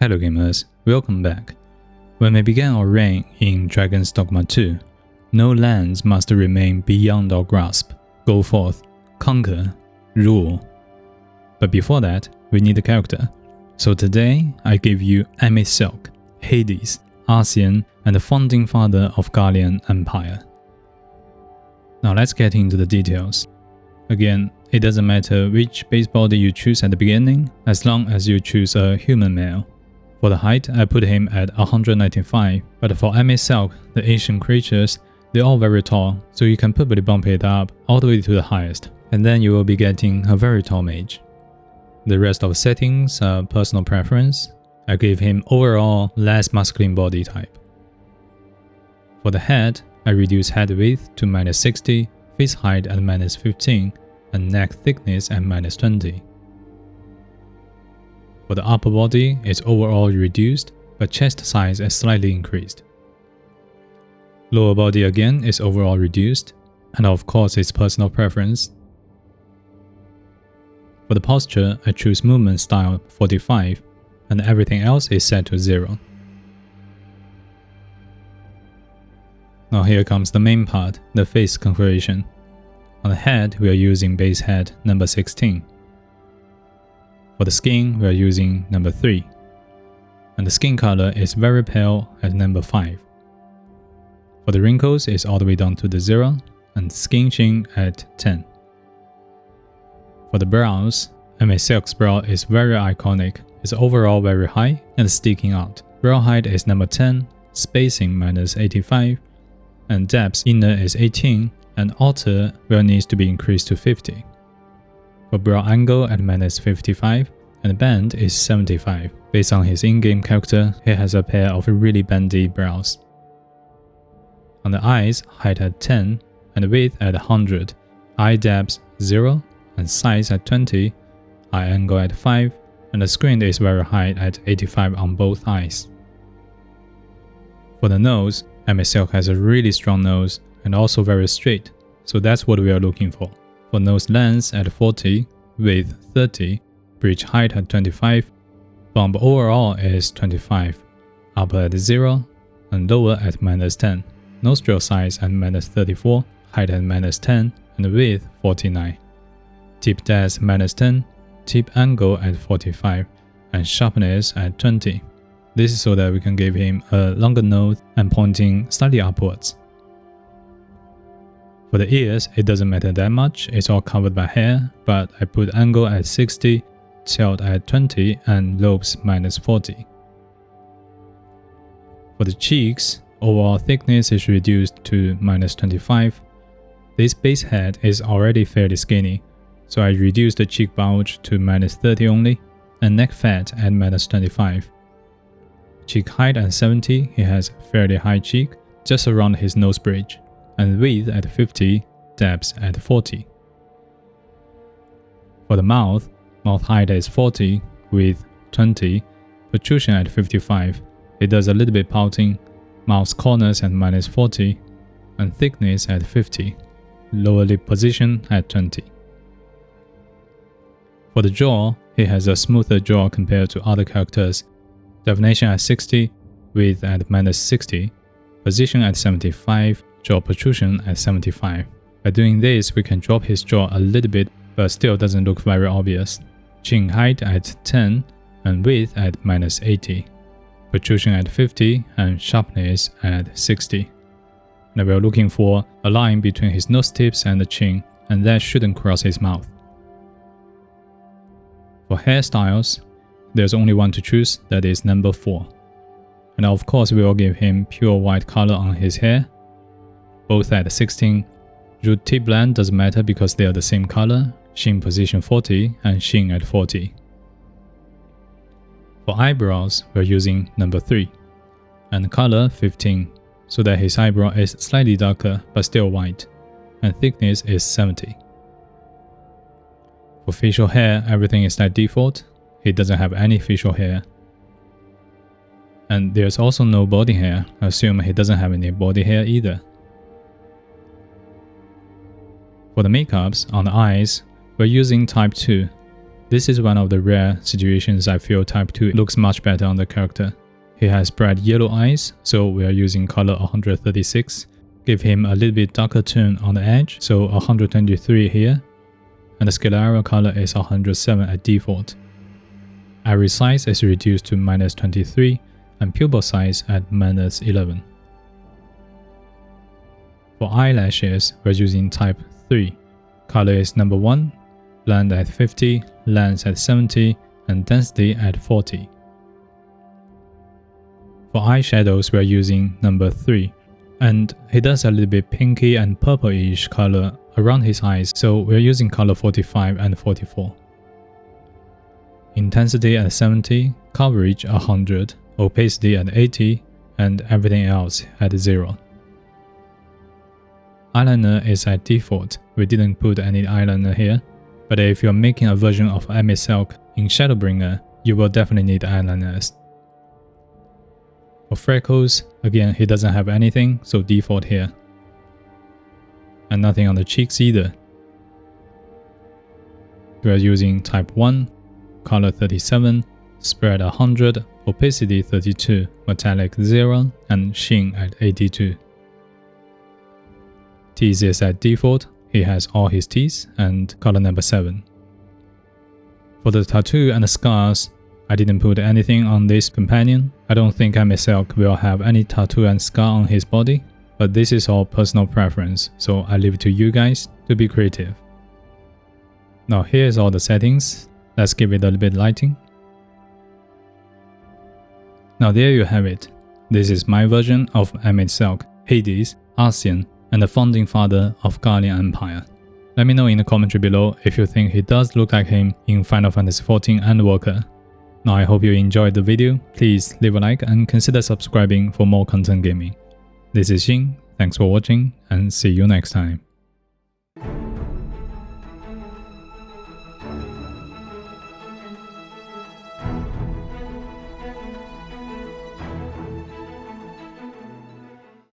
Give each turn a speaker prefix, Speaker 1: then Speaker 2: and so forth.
Speaker 1: Hello gamers, welcome back. When we began our reign in Dragon's Dogma 2, no lands must remain beyond our grasp. Go forth, conquer, rule. But before that, we need a character. So today, I give you Emet-Selch, Hades, Ascian, and the founding father of Garlean Empire. Now let's get into the details. Again, it doesn't matter which base body you choose at the beginning, as long as you choose a human male. For the height, I put him at 195, but for Emet-Selch, the ancient creatures, they're all very tall, so you can probably bump it up all the way to the highest, and then you will be getting a very tall mage. The rest of settings are personal preference. I gave him overall less masculine body type. For the head, I reduced head width to -60, face height at -15, and neck thickness at -20. For the upper body, it's overall reduced, but chest size is slightly increased. Lower body again is overall reduced, and of course it's personal preference. For the posture, I choose movement style 45, and everything else is set to 0. Now here comes the main part, the face configuration. On the head, we are using base head number 16. For the skin, we are using number 3. And the skin color is very pale at number 5. For the wrinkles, it's all the way down to the 0, and skin sheen at 10. For the brows, Emet-Selch's brow is very iconic. It's overall very high and sticking out. Brow height is number 10, spacing -85, and depth inner is 18, and outer will need to be increased to 50. For brow angle at -55, and bend is 75. Based on his in-game character, he has a pair of really bendy brows. On the eyes, height at 10, and width at 100, eye depth 0, and size at 20, eye angle at 5, and the squint is very high at 85 on both eyes. For the nose, Emet-Selch has a really strong nose and also very straight, so that's what we are looking for. For nose length at 40, width 30, bridge height at 25, bump overall is 25, upper at 0, and lower at -10. Nostril size at -34, height at -10, and width 49. Tip depth -10, tip angle at 45, and sharpness at 20. This is so that we can give him a longer nose and pointing slightly upwards. For the ears, it doesn't matter that much, it's all covered by hair, but I put angle at 60, tilt at 20, and lobes -40. For the cheeks, overall thickness is reduced to -25. This base head is already fairly skinny, so I reduced the cheek bulge to -30 only, and neck fat at -25. Cheek height at 70, he has fairly high cheek, just around his nose bridge, and width at 50, depth at 40. For the mouth height is 40, width 20, protrusion at 55, it does a little bit pouting, mouth corners at -40, and thickness at 50, lower lip position at 20. For the jaw, he has a smoother jaw compared to other characters, definition at 60, width at -60, position at 75, jaw protrusion at 75. By doing this, we can drop his jaw a little bit, but still doesn't look very obvious. Chin height at 10 and width at -80. Protrusion at 50 and sharpness at 60. Now we are looking for a line between his nose tips and the chin, and that shouldn't cross his mouth. For hairstyles, there's only one to choose, that is number 4. And of course we will give him pure white color on his hair, both at 16. Root tip blend doesn't matter because they are the same color, sheen position 40 and sheen at 40. For eyebrows, we're using number 3, and color 15, so that his eyebrow is slightly darker but still white, and thickness is 70. For facial hair, everything is at default, he doesn't have any facial hair. And there's also no body hair, I assume he doesn't have any body hair either. For the makeups on the eyes, we're using type 2, This is one of the rare situations I feel Type 2 looks much better on the character. He has bright yellow eyes, so we are using color 136. Give him a little bit darker tone on the edge, so 123 here. And the scale color is 107 at default. Iris size is reduced to -23 and pupil size at -11. For eyelashes, we're using Type 3. Color is number 1, blend at 50, length at 70, and density at 40. For eyeshadows, we're using number 3. And he does a little bit pinky and purplish color around his eyes, so we're using color 45 and 44. Intensity at 70, coverage 100, opacity at 80, and everything else at 0. Eyeliner is at default. We didn't put any eyeliner here, but if you're making a version of Emet-Selch in Shadowbringer, you will definitely need eyeliners. For freckles, again he doesn't have anything, so default here. And nothing on the cheeks either. We are using Type 1, color 37, spread 100, opacity 32, metallic 0, and sheen at 82. Teeth is at default, he has all his teeth, and color number 7. For the tattoo and the scars, I didn't put anything on this companion. I don't think Emet-Selch will have any tattoo and scar on his body, but this is all personal preference, so I leave it to you guys to be creative. Now here's all the settings. Let's give it a little bit lighting. Now there you have it. This is my version of Emet-Selch, Hades, Ascian, and the founding father of Garlean Empire. Let me know in the commentary below if you think he does look like him in Final Fantasy XIV Endwalker. Now I hope you enjoyed the video. Please leave a like and consider subscribing for more content gaming. This is Xin, thanks for watching and see you next time.